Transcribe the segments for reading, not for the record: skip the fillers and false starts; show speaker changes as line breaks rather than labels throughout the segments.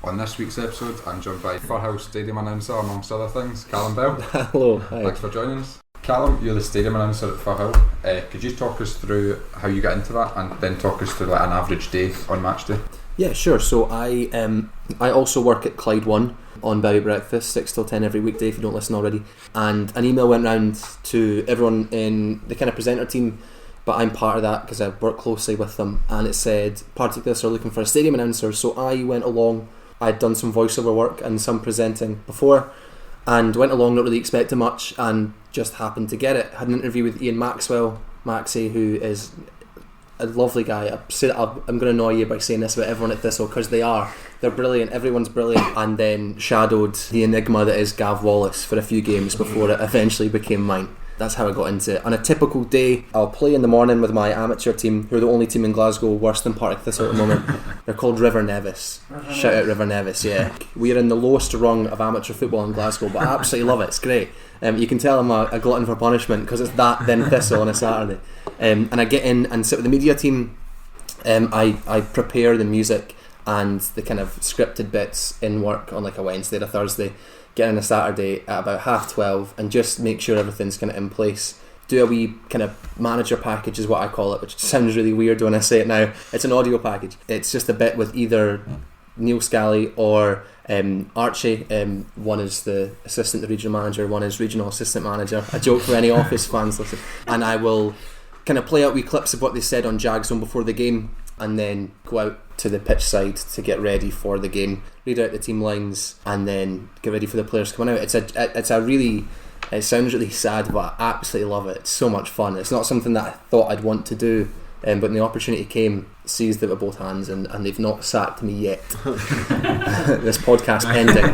On this week's episode, I'm joined by Firhill Stadium announcer, amongst other things, Callum Bell.
Hello, hi.
Thanks for joining us. Callum, you're the stadium announcer at Firhill. Could you talk us through how you get into that, and then talk us through like an average day on match day?
Yeah, sure. So I also work at Clyde 1 on Berry Breakfast, 6 till 10 every weekday if you don't listen already. And an email went round to everyone in the kind of presenter team, but I'm part of that because I work closely with them, and it said particularly are looking for a stadium announcer. So I went along. I'd done some voiceover work and some presenting before, and went along not really expecting much, and just happened to get it. Had an interview with Ian Maxie, who is a lovely guy. I'm going to annoy you by saying this about everyone at Thistle, because they're brilliant, everyone's brilliant. And then shadowed the enigma that is Gav Wallace for a few games before it eventually became mine. That's how I got into it. On a typical day, I'll play in the morning with my amateur team, who are the only team in Glasgow worse than Partick Thistle at the moment. They're called River Nevis. Shout out River Nevis, yeah. We're in the lowest rung of amateur football in Glasgow, but I absolutely love it. It's great. You can tell I'm a glutton for punishment, because it's that then Thistle on a Saturday. And I get in and sit with the media team. I prepare the music and the kind of scripted bits in work on like a Wednesday or a Thursday. Get in a Saturday at about 12:30 and just make sure everything's kind of in place. Do a wee kind of manager package is what I call it, which sounds really weird when I say it now. It's an audio package. It's just a bit with either Neil Scally or Archie. One is the assistant, the regional manager, one is regional assistant manager. A joke for any Office fans listen. And I will kind of play out wee clips of what they said on Jagzone before the game, and then go out to the pitch side to get ready for the game, read out the team lines, and then get ready for the players coming out. It sounds really sad, but I absolutely love it. It's so much fun. It's not something that I thought I'd want to do, but when the opportunity came, seized it with both hands, and they've not sacked me yet. This podcast pending.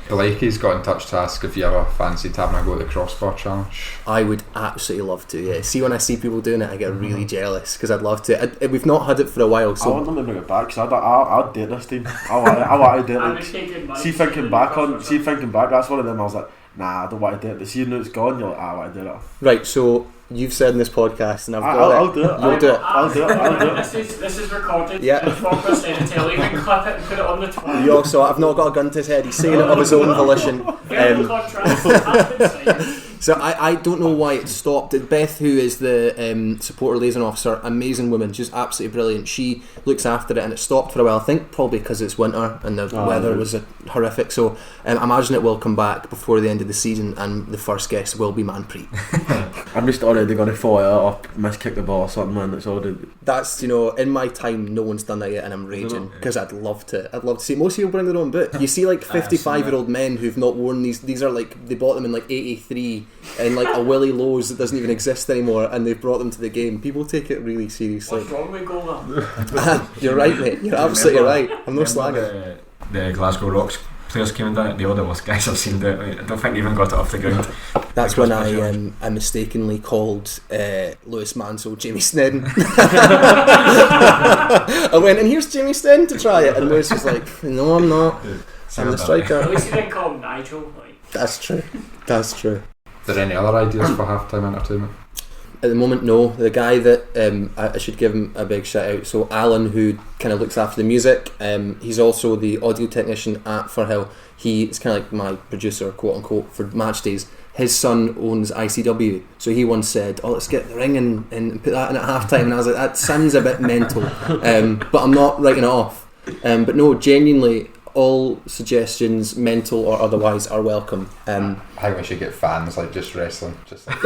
Blakey's got in touch to ask if you ever fancied having a go at the crossbar challenge.
I would absolutely love to, yeah. See, when I see people doing it, I get really jealous, because I'd love to. We've not had it for a while, so
I want them to bring it back, because I'd date this team. I want to date it. Like, see, thinking back, that's one of them. I was like, nah, I don't want to do it. But see, now it's gone, you're like, I want to do it.
Right, so you've said in this podcast, and
I'll do it.
You'll do it.
I'll do it.
This is recorded.
Yeah.
Before Christian tell you can clip it and put it on the Twitter.
You also, I've not got a gun to his head. He's saying it of his own volition. So I don't know why it stopped. Beth, who is the supporter liaison officer, amazing woman, she's absolutely brilliant. She looks after it, and it stopped for a while. I think probably because it's winter and the weather was horrific. So I imagine it will come back before the end of the season, and the first guest will be Manpreet.
I'm just already going to fall out or miskick the ball or something, man.
That's, in my time, no one's done that yet, and I'm raging because I'd love to see. Most people bring their own boot. You see like 55-year-old men who've not worn these are like, they bought them in like 83 in like a Willie Lowe's that doesn't even exist anymore, and they've brought them to the game. People take it really seriously.
What's wrong with Gola?
You're right, mate. You're absolutely right. I'm no slagging.
The Glasgow Rocks players came and done it. They are the worst guys I've seen do it. I don't think they even got it off the ground.
That's when I mistakenly called Lewis Mansell Jamie Snedden. I went, and here's Jamie Snedden to try it, and Lewis was like, no, I'm not. I'm the striker.
At least you didn't call him Nigel.
That's true.
Are there any other ideas for halftime entertainment?
At the moment, no. The guy that I should give him a big shout out. So Alan, who kind of looks after the music, he's also the audio technician at Firhill. He's kind of like my producer, quote unquote, for match days. His son owns ICW, so he once said, "Oh, let's get the ring and put that in at halftime." And I was like, "That sounds a bit mental," but I'm not writing it off. But no, genuinely, all suggestions, mental or otherwise, are welcome.
I think we should get fans, like just wrestling. Just like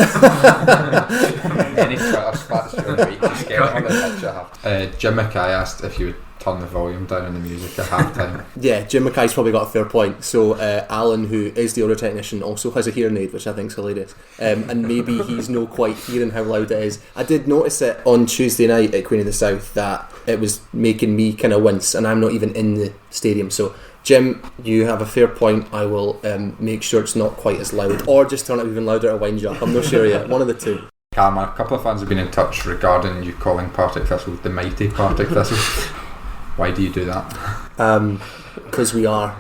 any Twitter spats during the week, just get on the pitch at half. Jim Mackay asked if you would turn the volume down on the music at halftime.
Yeah, Jim Mackay's probably got a fair point. So Alan, who is the audio technician, also has a hearing aid, which I think is hilarious. And maybe he's not quite hearing how loud it is. I did notice it on Tuesday night at Queen of the South that it was making me kind of wince, and I'm not even in the stadium. So Jim, you have a fair point. I will make sure it's not quite as loud, or just turn it even louder to wind you up. I'm not sure yet. One of the two.
Cam, a couple of fans have been in touch regarding you calling Partick Thistle the mighty Partick Thistle. Why do you do that?
Because we are.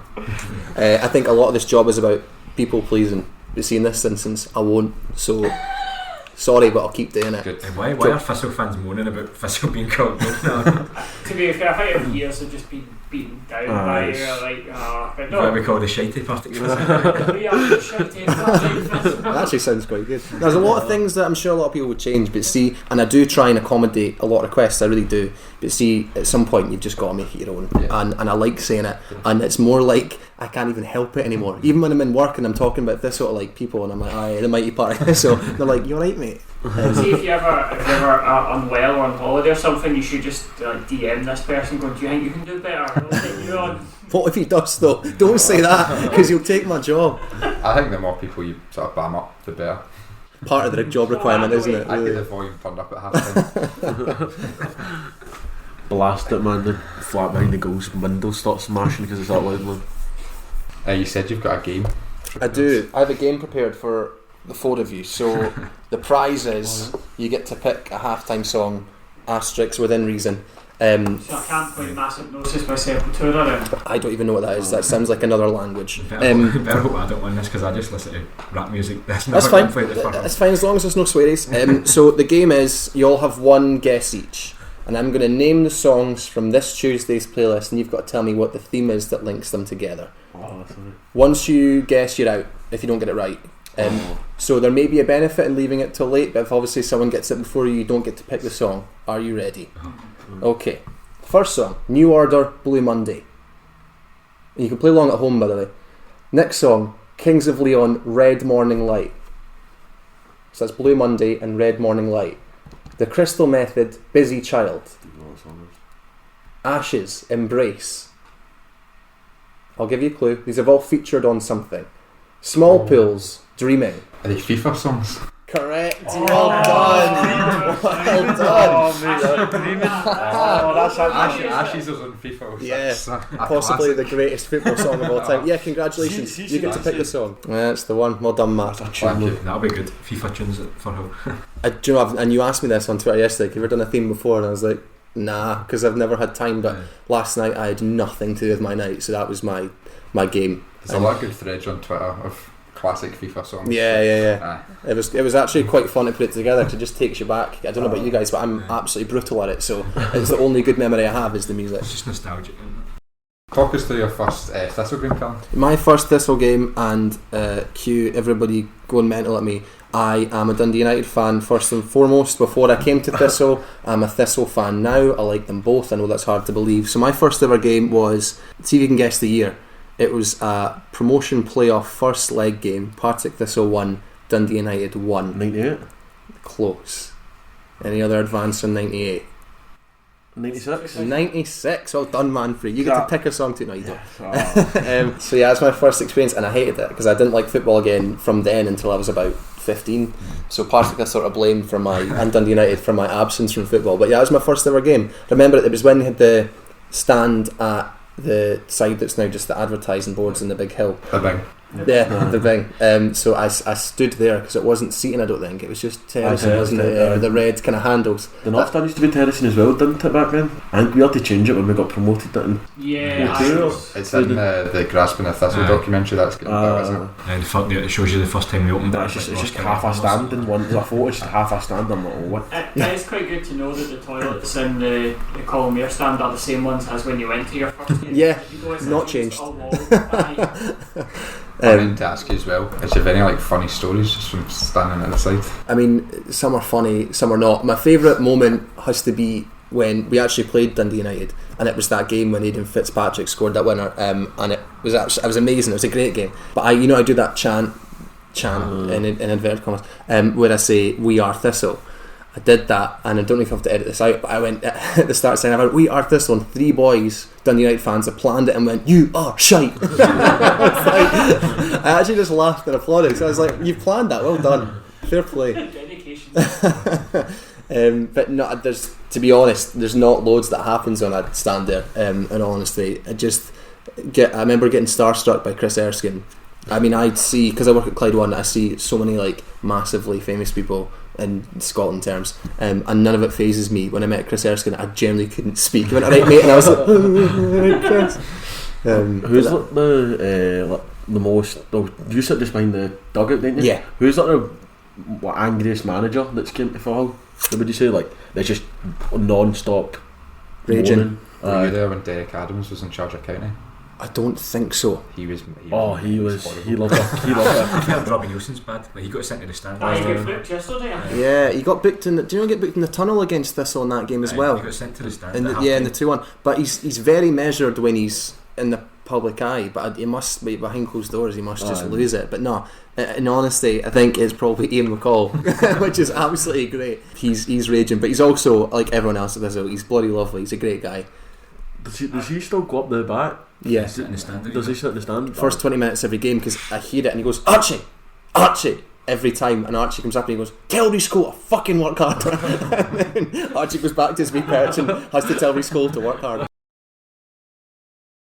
I think a lot of this job is about people pleasing. But see, in this instance, I won't. So sorry, but I'll keep doing it.
Good. Why are Thistle fans moaning about Thistle being called?
To be fair, I think over years have just been beaten down by
What we call the shitey party.
That actually sounds quite good. There's a lot of things that I'm sure a lot of people would change, but see, and I do try and accommodate a lot of requests, I really do, but see, at some point you've just got to make it your own, and I like saying it, and it's more like I can't even help it anymore. Even when I'm in work and I'm talking about this sort of like people, and I'm like, aye, the mighty party, so they're like, you're right, mate.
See, if you ever are unwell or on holiday or something, you should just DM this person going, do you think you can do better? I'll take you on.
What if he does though? Don't say that, because you'll take my job.
I think the more people you sort of bam up, the better.
Part of the job requirement, isn't it?
I get the volume turned up at half time.
Blast it, man. The flat behind the goals windows start smashing because it's that loud, man.
You said you've got a game.
I do. I have a game prepared for the four of you. So the prize is you get to pick a halftime song, asterisks within reason.
So I can't play Massive Gnosis by Sepultura then.
I don't even know what that is. That sounds like another language.
Better hope I don't win this because I just listen to rap music. That's
fine. That's fine as long as there's no swearies. So the game is you all have one guess each, and I'm going to name the songs from this Tuesday's playlist, and you've got to tell me what the theme is that links them together. Once you guess, you're out if you don't get it right. So there may be a benefit in leaving it till late, but if obviously someone gets it before you, you don't get to pick the song. Are you ready? Okay. First song, New Order, Blue Monday. You can play along at home, by the way. Next song, Kings of Leon, Red Morning Light. So that's Blue Monday and Red Morning Light. The Crystal Method, Busy Child. Ashes, Embrace. I'll give you a clue. These have all featured on something. Small Pools, Dreaming.
Are they FIFA songs?
Correct. Well done. Well done.
That's
Ashes is on FIFA.
Yeah,
That's
possibly the greatest football song of all time. Yeah, congratulations. You get to pick the song. That's the one. Well done, Matt.
Thank you.
That'll be good. FIFA tunes for her.
Do you know? And you asked me this on Twitter yesterday. Have you ever done a theme before? And I was like, nah, because I've never had time. But last night I had nothing to do with my night, so that was my game.
There's a lot of good threads on Twitter of classic FIFA songs.
Yeah. It was actually quite fun to put it together because it just takes you back. I don't know about you guys, but I'm absolutely brutal at it. So it's the only good memory I have is the music.
It's just nostalgic.
Talk us through your first Thistle game, Callum.
My first Thistle game, and cue everybody going mental at me. I am a Dundee United fan first and foremost. Before I came to Thistle, I'm a Thistle fan now. I like them both. I know that's hard to believe. So my first ever game was, see if you can guess the year. It was a promotion playoff first leg game. Partick Thistle 1, Dundee United 1.
98?
Close. Any other advance on 98?
96?
96. Well done, Manfred. You get to pick a song too. No, you don't. So yeah, that's my first experience, and I hated it because I didn't like football again from then until I was about 15. So Partick I sort of blamed for and Dundee United for my absence from football. But yeah, it was my first ever game. Remember, it was when they had the stand at the side that's now just the advertising boards in the big hill.
The Bing.
Yeah, the Bing. So I stood there because it wasn't seating, I don't think. It was just terracing, wasn't it? The red kind of handles.
The North Stand used to be terracing as well, didn't it, back then? I think we had to change it when we got promoted.
It's in the Grasping a Thistle documentary that's getting built, isn't it?
And it shows you the first time we opened it.
It's just half a stand in one. There's a photo, it's just half a stand. I'm like, oh, what?
It is quite good to know that the toilets in the Callum Bell stand are the same ones as when you went to your first game.
Yeah, not changed.
I meant to ask you as well, is there any funny stories just from standing at the side?
I mean, some are funny, some are not. My favourite moment has to be when we actually played Dundee United, and it was that game when Aidan Fitzpatrick scored that winner, and it was amazing. It was a great game. But I do that chant in inverted commas, where I say "We are Thistle." I did that, and I don't know if I have to edit this out, but I went at the start saying, "We are Thistle," and 3 boys, Dundee United fans, have planned it and went, "You are shite." I actually just laughed and applauded, so I was like, "You've planned that, well done, fair play."
Dedication.
But no, to be honest, there's not loads that happens when I stand there. In all honesty, I remember getting starstruck by Chris Erskine. I mean, I'd see, because I work at Clyde One, I see so many massively famous people in Scotland terms, and none of it phases me. When I met Chris Erskine, I generally couldn't speak. I went, "Alright, mate," and I was like, Chris.
Who's the most? You sit just behind the dugout, didn't you?
Yeah.
Who's the angriest manager that's came to Hull? What would you say? That's just non-stop
raging.
Were you there when Derek Adams was in charge of County?
I don't think so.
He was.
He loved it. He loved
I felt Robbie Nielsen's bad. Like, he got sent to the stand.
He got booked yesterday.
Yeah, he got booked in. Do you know he got booked in the tunnel against Thistle in that game as well?
He got sent to the stand.
In the 2-1. But he's very measured when he's in the public eye. But he must be behind closed doors. He must just lose it. But no, in honesty, I think it's probably Ian McCall, which is absolutely great. He's raging, but he's also like everyone else at Thistle. He's bloody lovely. He's a great guy.
Does he still go up the back?
Yeah.
Sit in the stand.
Does he sit in the stand?
First 20 minutes every game, because I hear it and he goes, Archie every time, and Archie comes up and he goes, tell Rhys Cole to fucking work hard. And then Archie goes back to his wee perch and has to tell Rhys Cole to work hard.